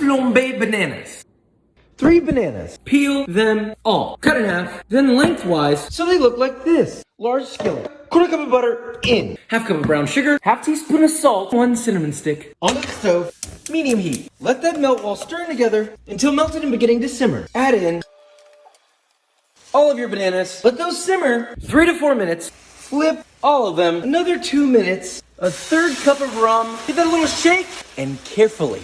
flambe bananas. 3 bananas. Peel them all. Cut in half, then lengthwise. So they look like this. Large skillet. Quarter cup of butter in. Half cup of brown sugar, half teaspoon of salt, 1 cinnamon stick. On the stove, medium heat. Let that melt while stirring together until melted and beginning to simmer. Add in all of your bananas. Let those simmer 3 to 4 minutes. Flip all of them. Another 2 minutes. A third cup of rum. Give that a little shake and carefully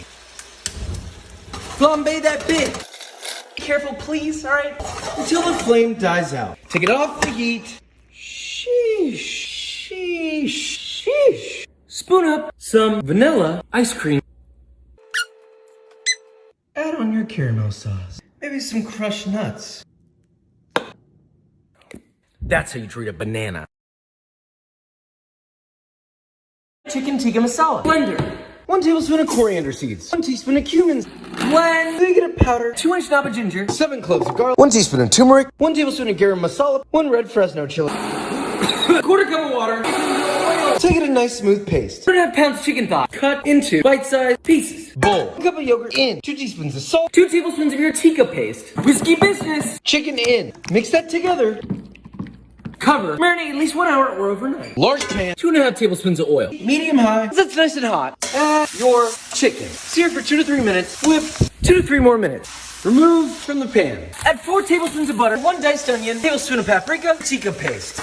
flambe that bit. Careful, please, all right? Until the flame dies out. Take it off the heat. Sheesh, sheesh, sheesh. Spoon up some vanilla ice cream. Add on your caramel sauce. Maybe some crushed nuts. That's how you treat a banana. Chicken tikka masala. Blender. 1 tablespoon of coriander seeds. 1 teaspoon of cumin. Blend. Then you get a powder. 2-inch knob of ginger. 7 cloves of garlic. 1 teaspoon of turmeric. 1 tablespoon of garam masala. 1 red Fresno chili. Quarter cup of water. Take it a nice smooth paste. 1.5 pounds chicken thigh. Cut into bite-sized pieces. Bowl. 1 cup of yogurt in. 2 teaspoons of salt. 2 tablespoons of your tikka paste. Whiskey business. Chicken in. Mix that together. Cover. Marinate at least 1 hour or overnight. Large pan. 2.5 tablespoons of oil. Medium high. That's nice and hot. Add your chicken. Sear for 2 to 3 minutes. Flip 2 to 3 more minutes. Remove from the pan. Add 4 tablespoons of butter. 1 diced onion. Tablespoon of paprika. Tikka paste.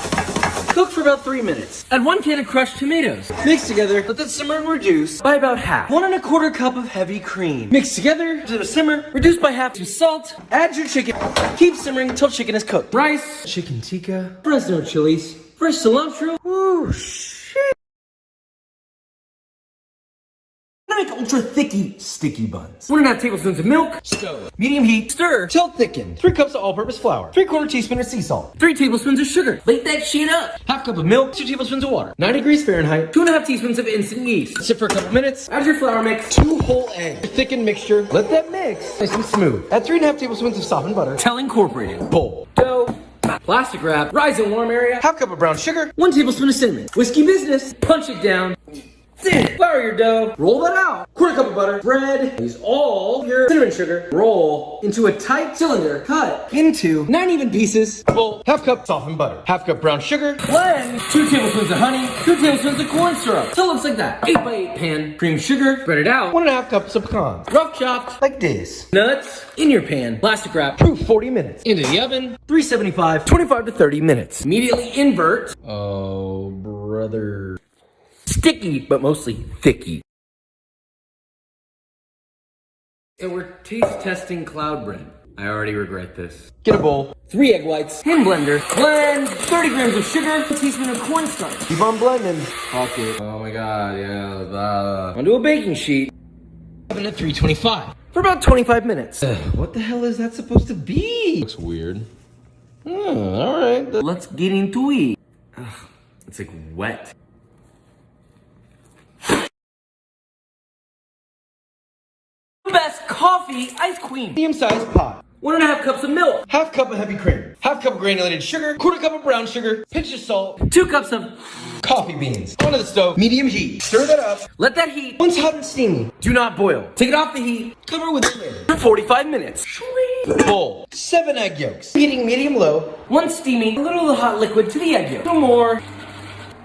Cook for about 3 minutes. Add 1 can of crushed tomatoes. Mix together. Let that simmer and reduce By about half. 1¼ cup of heavy cream. Mix together to the simmer. Reduce by half to salt. Add your chicken. Keep simmering until chicken is cooked. Rice. Chicken tikka. Fresno chilies. Fresh cilantro. Ooh, shit. I make ultra thicky, sticky buns. 1.5 tablespoons of milk. Stove. Medium heat. Stir. Till thickened. 3 cups of all-purpose flour. 3/4 teaspoon of sea salt. 3 tablespoons of sugar. Bake that shit up. Half cup of milk. 2 tablespoons of water. 90 degrees Fahrenheit. 2.5 teaspoons of instant yeast. Sit for a couple minutes. Add your flour mix. 2 whole eggs. Thickened mixture. Let that mix. Nice and smooth. Add 3.5 tablespoons of softened butter. Tell Incorporated. Bowl. Dough. Plastic wrap. Rise in warm area. Half cup of brown sugar. 1 tablespoon of cinnamon. Whiskey business. Punch it down. Flour your dough. Roll that out. 1/4 cup of butter. Bread. Use all your cinnamon sugar. Roll into a tight cylinder. Cut into 9 even pieces. Bowl. Half cup softened butter. Half cup brown sugar. Blend. 2 tablespoons of honey. 2 tablespoons of corn syrup. So it looks like that. 8x8 pan. Cream sugar. Spread it out. 1½ cups of pecans. Rough chopped. Like this. Nuts in your pan. Plastic wrap. Proof 40 minutes. Into the oven. 375. 25 to 30 minutes. Immediately invert. Oh, brother. Sticky, but mostly thicky. So we're taste testing cloud bread. I already regret this. Get a bowl. 3 egg whites. Hand blender. Blend 30 grams of sugar. 1 teaspoon of cornstarch. Keep on blending. Fuck it. Oh my god, yeah. Onto a baking sheet. Oven at 325. For about 25 minutes. What the hell is that supposed to be? Looks weird. Alright. Let's get into it. Ugh, it's like wet. Best coffee ice queen. Medium-sized pot. 1.5 cups of milk. Half cup of heavy cream. Half cup of granulated sugar. 1/4 cup of brown sugar. Pinch of salt. 2 cups of Coffee beans. Onto the stove. Medium heat. Stir that up. Let that heat. Once hot and steamy. Do not boil. Take it off the heat. Cover with a lid. For 45 minutes. Bowl. 7 egg yolks. Heating medium-low. 1 steaming. A little of the hot liquid to the egg yolk. 2 more.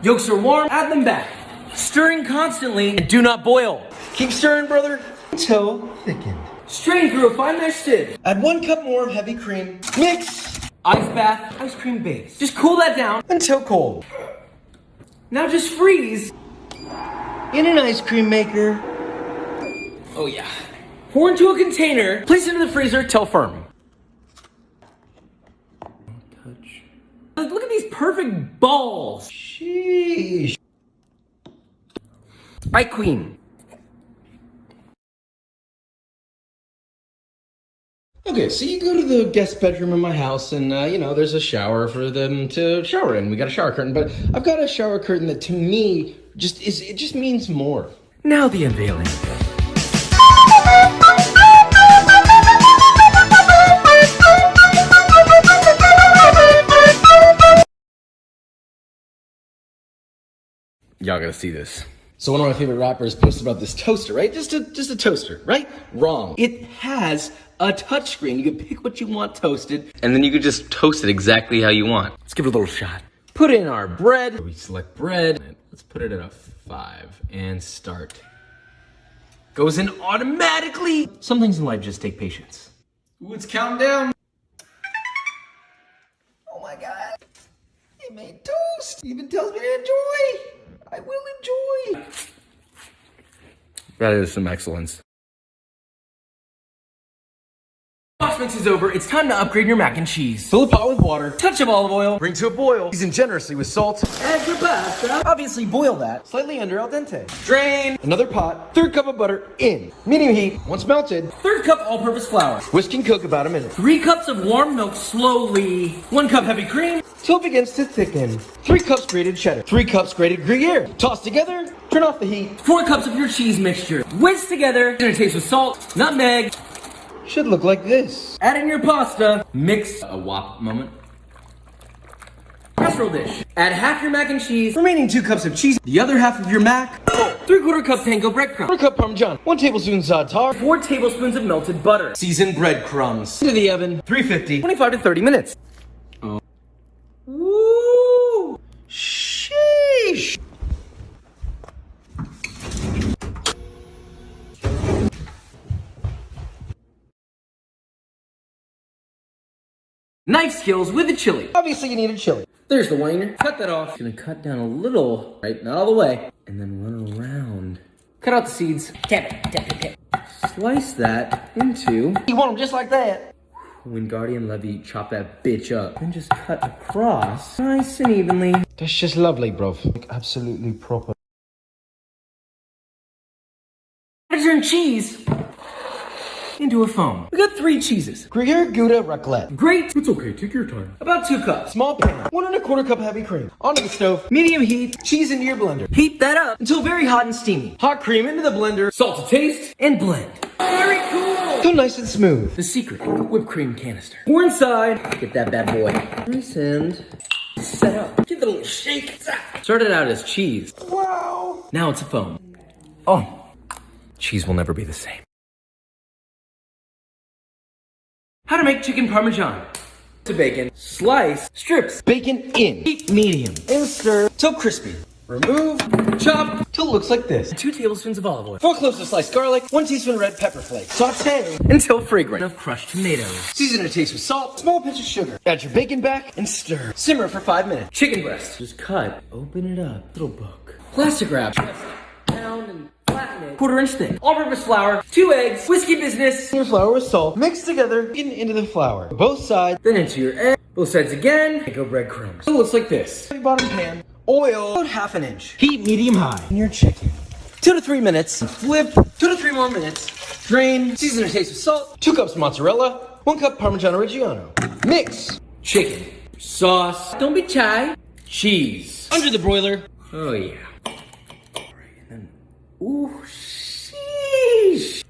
Yolks are warm. Add them back. Stirring constantly and do not boil. Keep stirring, brother, until thickened. Strain through a fine mesh sieve. Add 1 cup more of heavy cream. Mix Ice bath, ice cream base. Just cool that down. until cold. Now just freeze. In an ice cream maker. Oh yeah. Pour into a container. Place into the freezer till firm. Touch. Look at these perfect balls. Sheesh. Right, queen. Okay, so you go to the guest bedroom in my house and, there's a shower for them to shower in. We got a shower curtain, but I've got a shower curtain that to me it just means more. Now the unveiling. Y'all gotta see this. So one of my favorite rappers posted about this toaster, right? Just a toaster, right? Wrong. It has a touchscreen. You can pick what you want toasted, and then you can just toast it exactly how you want. Let's give it a little shot. Put in our bread. We select bread. Let's put it at a 5 and start. Goes in automatically. Some things in life just take patience. Ooh, it's counting down. Oh my God. It made toast. It even tells me to enjoy. I will enjoy. That is some excellence. Sauce mix is over. It's time to upgrade your mac and cheese. Fill a pot with water. Touch of olive oil. Bring to a boil. Season generously with salt. Add your pasta. Obviously boil that. Slightly under al dente. Drain. Another pot. 3rd cup of butter in. Medium heat. Once melted. 3rd cup all-purpose flour. Whisk and cook about a minute. 3 cups of warm milk slowly. 1 cup heavy cream. Till it begins to thicken. 3 cups grated cheddar. 3 cups grated Gruyere. Toss together. Turn off the heat. 4 cups of your cheese mixture. Whisk together. Gonna taste with salt, nutmeg. Should look like this. Add in your pasta. Mix. A wop moment. Casserole dish. Add half your mac and cheese. Remaining 2 cups of cheese. The other half of your mac. 3/4 cup panko breadcrumbs. 1 cup Parmesan. 1 tablespoon za'atar. 4 tablespoons of melted butter. Seasoned breadcrumbs. Into the oven. 350. 25 to 30 minutes. Oh. Woo! Sheesh. Knife skills with the chili. Obviously you need a chili. There's the wiener. Cut that off. Gonna cut down a little, right? Not all the way. And then run around. Cut out the seeds. Tap it, tap it, tap. Slice that into. You want them just like that. Wingardium Levy, chop that bitch up. Then just cut across, nice and evenly. That's just lovely, bro. Like absolutely proper. I turn cheese into a foam. We got 3 cheeses. Gruyere Gouda raclette. Great. It's okay, take your time. About 2 cups. Small pan. 1 1/4 cup heavy cream. Onto the stove. Medium heat. Cheese into your blender. Heat that up until very hot and steamy. Hot cream into the blender. Salt to taste and blend. Very cool. So nice and smooth. The secret, whipped cream canister. Pour inside. Get that bad boy. Nice and set up. Give it a little shake. Started out as cheese. Wow. Now it's a foam. Oh, cheese will never be the same. How to make chicken parmesan. To bacon. Slice strips. Bacon in. Heat medium. And stir. Till crispy. Remove. Chop. Till it looks like this. 2 tablespoons of olive oil. 4 cloves of sliced garlic. 1 teaspoon red pepper flakes. Saute. Until fragrant. Of crushed tomatoes. Season to taste with salt. Small pinch of sugar. Add your bacon back and stir. Simmer for 5 minutes. Chicken breast. Just cut. Open it up. Little book. Plastic wrap. Pound and flatten it. 1/4 inch thick. All-purpose flour. 2 eggs. Whiskey business. Your flour with salt. Mix together. Into the flour. Both sides. Then into your egg. Both sides again. And go breadcrumbs. So it looks like this. Bottom pan. Oil. About 1/2 inch. Heat medium high. And your chicken. 2 to 3 minutes. Flip. 2 to 3 more minutes. Drain. Season to taste with salt. 2 cups mozzarella. 1 cup Parmesan Reggiano. Mix. Chicken. Sauce. Don't be shy. Cheese. Under the broiler. Oh yeah. Alright, and then. Ooh, sheesh.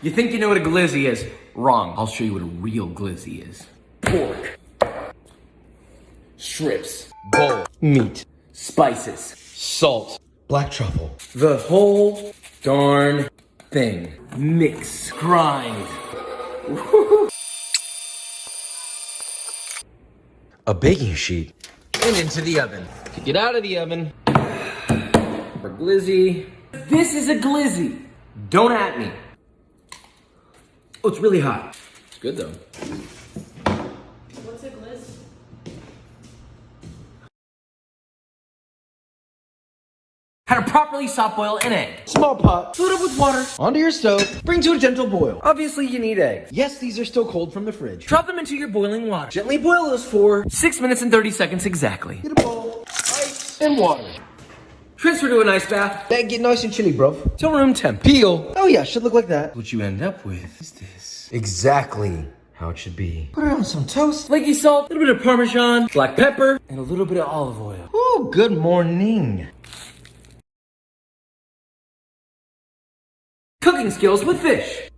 You think you know what a glizzy is? Wrong. I'll show you what a real glizzy is. Pork. Strips. Bowl. Meat. Spices. Salt. Black truffle. The whole darn thing. Mix. Grind. A baking sheet. And into the oven. Take it out of the oven. For glizzy. This is a glizzy. Don't at me. Oh, it's really hot. It's good though. What's a glizz? How to properly soft boil an egg. Small pot. Fill it up with water. Onto your stove. Bring to a gentle boil. Obviously, you need eggs. Yes, these are still cold from the fridge. Drop them into your boiling water. Gently boil those for 6 minutes and 30 seconds exactly. get a bowl, ice, and water. Transfer to an ice bath. That get nice and chilly, bro. Till room temp. Peel. Oh yeah, should look like that. What you end up with is this. Exactly how it should be. Put it on some toast. Flaky salt, a little bit of Parmesan, black pepper, and a little bit of olive oil. Oh, good morning. Cooking skills with fish.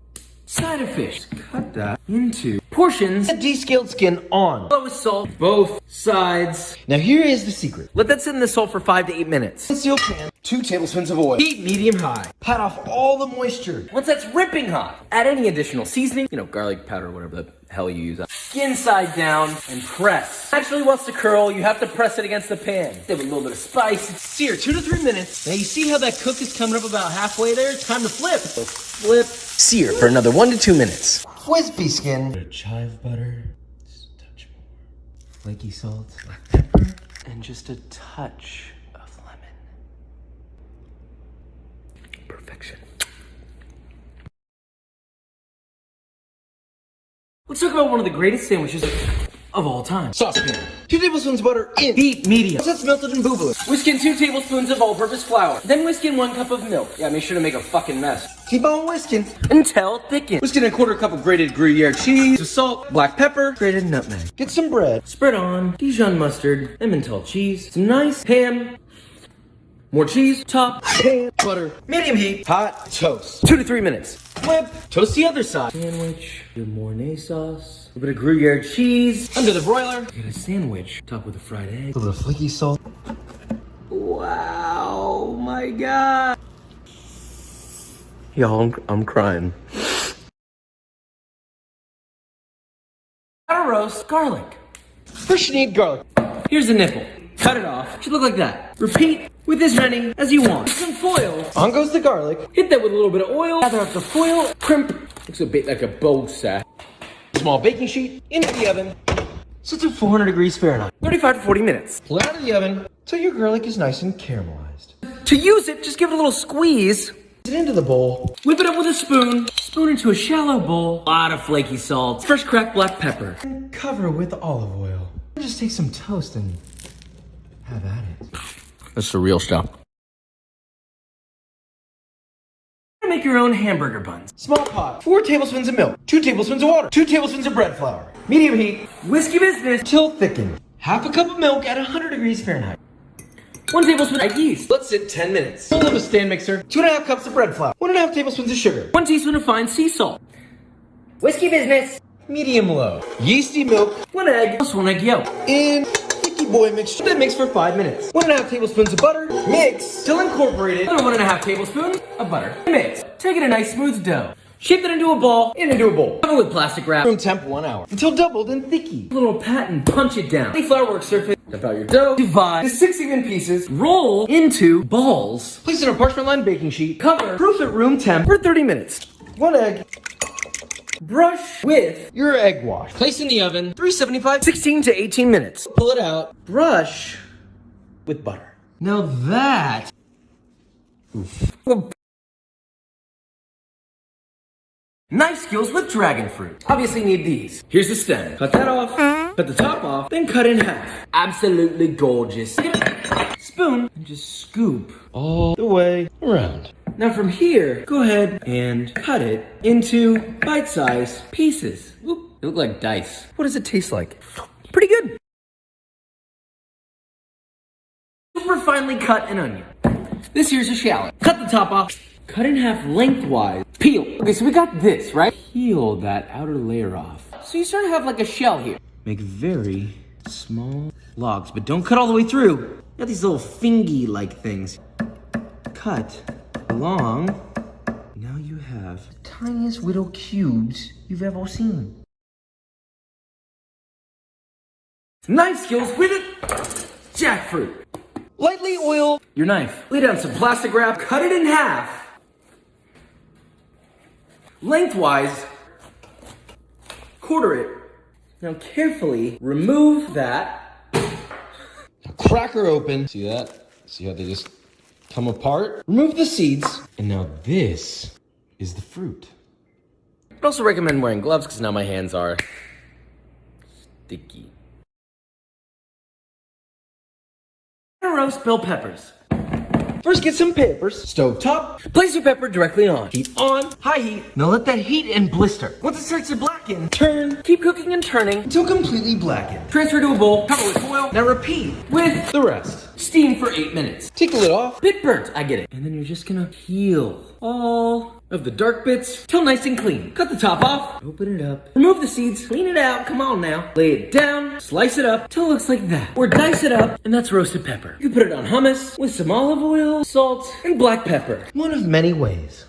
Side of fish. Cut that into portions. The descaled skin on. Flour with salt, both sides. Now here is the secret. Let that sit in the salt for 5 to 8 minutes. Sealed pan, 2 tablespoons of oil. Heat medium high. Pat off all the moisture. Once that's ripping hot, add any additional seasoning, garlic powder or whatever the hell you use. Skin side down and press. Actually wants to curl, you have to press it against the pan. Give it a little bit of spice. Sear 2 to 3 minutes. Now you see how that cook is coming up about halfway there? It's time to flip. So flip. Sear for another 1 to 2 minutes. Wispy skin. A chive butter. Just a touch more. Flaky salt. Black pepper. And just a touch of lemon. Perfection. Let's talk about one of the greatest sandwiches of all time. Saucepan. 2 tablespoons of butter in. Heat medium. That's melted in boobaloo. Whisk in 2 tablespoons of all-purpose flour. Then whisk in 1 cup of milk. Yeah, make sure to make a fucking mess. Keep on whisking. Until thickened. Whisk in a 1/4 cup of grated Gruyere cheese, Some salt, black pepper, grated nutmeg. get some bread. Spread on Dijon mustard, Emmental cheese, some nice ham, more cheese, top, Pan, butter, medium heat, hot toast. 2 to 3 minutes. Flip, toast the other side. Sandwich, your Mornay sauce, a bit of Gruyere cheese, Under the broiler, get a sandwich, top with a fried egg. a little bit of flaky salt. Wow, my God. Y'all, I'm crying. How to roast garlic. First you need garlic. Here's the nipple. Cut it off. Should look like that. Repeat with as many as you want. Some foil. On goes the garlic. Hit that with a little bit of oil. Gather up the foil. Crimp. Looks a bit like a bow sack. Small baking sheet into the oven. Set to 400 degrees Fahrenheit. 35 to 40 minutes. Pull it out of the oven till your garlic is nice and caramelized. To use it, just give it a little squeeze. Put it into the bowl. Whip it up with a spoon. Spoon into a shallow bowl. A lot of flaky salt. Fresh cracked black pepper. And cover with olive oil. Just take some toast and have at it. That's the real stuff. Make your own hamburger buns. Small pot. 4 tablespoons of milk. 2 tablespoons of water. 2 tablespoons of bread flour. Medium heat. Whiskey business. Till thickened. Half a cup of milk at 100 degrees Fahrenheit. 1 tablespoon of yeast. Let sit 10 minutes. Full of a stand mixer. 2.5 cups of bread flour. 1.5 tablespoons of sugar. 1 teaspoon of fine sea salt. Whiskey business. Medium low. Yeasty milk. 1 egg plus 1 egg yolk. In sticky boy mixture. Then mix for 5 minutes. 1.5 tablespoons of butter. Mix till incorporated. Another 1.5 tablespoons of butter. Mix. Take it a nice smooth dough. Shape that into a ball and into a bowl. Cover with plastic wrap. Room temp 1 hour. Until doubled and thicky. A little pat and punch it down. Any flour work surface. Dump out your dough. Divide to 6 even pieces. Roll into balls. Place in a parchment lined baking sheet. Cover. Proof at room temp for 30 minutes. 1 egg. Brush with Your egg wash. place in the oven. 375. 16 to 18 minutes. Pull it out. Brush with butter. Now that. Knife skills with dragon fruit. Obviously need these. Here's the stem. Cut that off. Cut the top off. Then cut in half. Absolutely gorgeous. Spoon and just scoop. All the way around. Now from here, go ahead and cut it into bite-sized pieces. Whoop, they look like dice. What does it taste like? Pretty good. Super finely cut an onion. This here's a shallot. Cut the top off. Cut in half lengthwise. Peel. Okay, so we got this, right? Peel that outer layer off. So you sort of have like a shell here. Make very small logs, but don't cut all the way through. You got these little fingy-like things. Cut along. Now you have the tiniest little cubes you've ever seen. Knife skills with it. Jackfruit. Lightly oil Your knife. Lay down some plastic wrap. Cut it in half. Lengthwise. Quarter it. Now carefully remove that. Crack her open. See that? See how they just come apart? Remove the seeds. And now this is the fruit. I'd also recommend wearing gloves because now my hands are sticky. Roast bell peppers. First get some peppers. Stove top. Place your pepper directly on. Heat on. High heat. Now let that heat and blister. Once it starts to blacken, turn Keep cooking and turning. until completely blackened. Transfer to a bowl. Cover with foil. Now repeat With the rest. Steam for 8 minutes. Take the lid off. Bit burnt, I get it. And then you're just gonna peel all of the dark bits till nice and clean. Cut the top off, open it up, remove the seeds, clean it out, come on now. Lay it down, slice it up till it looks like that. Or dice it up, and that's roasted pepper. You can put it on hummus with some olive oil, salt, and black pepper. One of many ways.